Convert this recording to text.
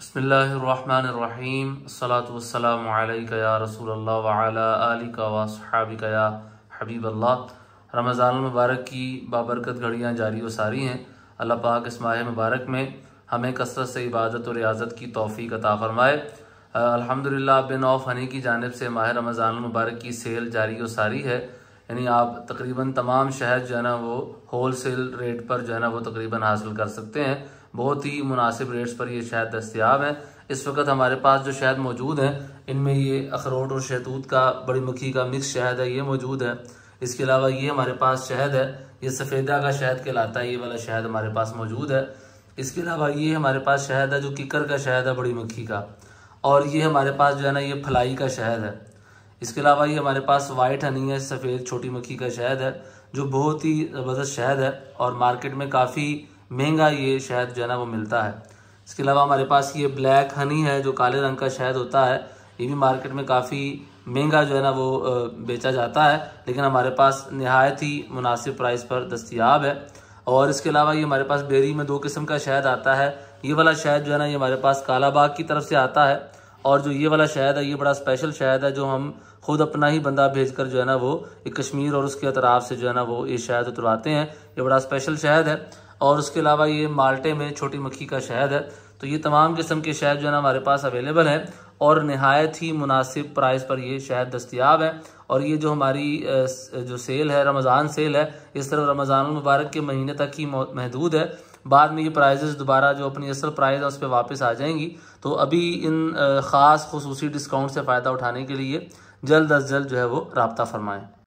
बिस्मिल्लाहिर्रहमानिर्रहीम अस्सलातु वस्सलामु अलैका या रसूलल्लाह व अला आलिका व अस्हाबिका या हबीबल्लाह। रमज़ान मुबारक की बाबरकत घड़ियाँ जारी व सारी हैं। अल्लाह पाक इस माह मुबारक में हमें कसरत से इबादत और रियाजत की तौफीक अता फ़रमाए। अल्हम्दुलिल्लाह बिन ऑफ हनी की जानिब से माह रमज़ान मुबारक की सेल जारी व सारी है। यानी आप तकरीबन तमाम शहद जो है ना वो होल सेल रेट पर जो है ना वो तकरीबन हासिल कर सकते हैं। बहुत ही मुनासिब रेट्स पर ये शहद दस्तयाब है। इस वक्त हमारे पास जो शहद मौजूद है इनमें ये अखरोट और शहतूत का बड़ी मक्खी का मिक्स शहद है, ये मौजूद है। इसके अलावा ये हमारे पास शहद है, ये सफ़ेदा का शहद कहलाता है, ये वाला शहद हमारे पास मौजूद है। इसके अलावा ये हमारे पास शहद है जो किकर का शहद है बड़ी मक्खी का, और ये हमारे पास जो है ना ये फलाई का शहद है। इसके अलावा ये हमारे पास वाइट हनी है, सफ़ेद छोटी मक्खी का शहद है जो बहुत ही ज़बरदस्त शहद है और मार्केट में काफ़ी महंगा ये शहद जो है ना वो मिलता है। इसके अलावा हमारे पास ये ब्लैक हनी है जो काले रंग का शहद होता है, ये भी मार्केट में काफ़ी महंगा जो है ना वो बेचा जाता है, लेकिन हमारे पास नहायत ही मुनासिब प्राइस पर दस्तयाब है। और इसके अलावा ये हमारे पास बेरी में 2 किस्म का शहद आता है। ये वाला शहद जो है ना ये हमारे पास कालाबाग की तरफ से आता है, और जो ये वाला शहद है ये बड़ा स्पेशल शहद है जो हम खुद अपना ही बंदा भेजकर जो है ना वो कश्मीर और उसके अतराफ से जो है ना वो ये शहद उतरवाते हैं। ये बड़ा स्पेशल शहद है। और उसके अलावा ये माल्टे में छोटी मक्खी का शहद है। तो ये तमाम किस्म के शहद जो है ना हमारे पास अवेलेबल है और नहायत ही मुनासिब प्राइस पर ये शहद दस्तयाब है। और ये जो हमारी जो सेल है रमज़ान सेल है, इस तरह रमज़ान मुबारक के महीने तक ही महदूद है। बाद में ये प्राइजेस दोबारा जो अपनी असल प्राइस है उस पर वापस आ जाएंगी। तो अभी इन ख़ास खुसूसी डिस्काउंट से फ़ायदा उठाने के लिए जल्द अज जल्द जो है वो राब्ता फरमाएँ।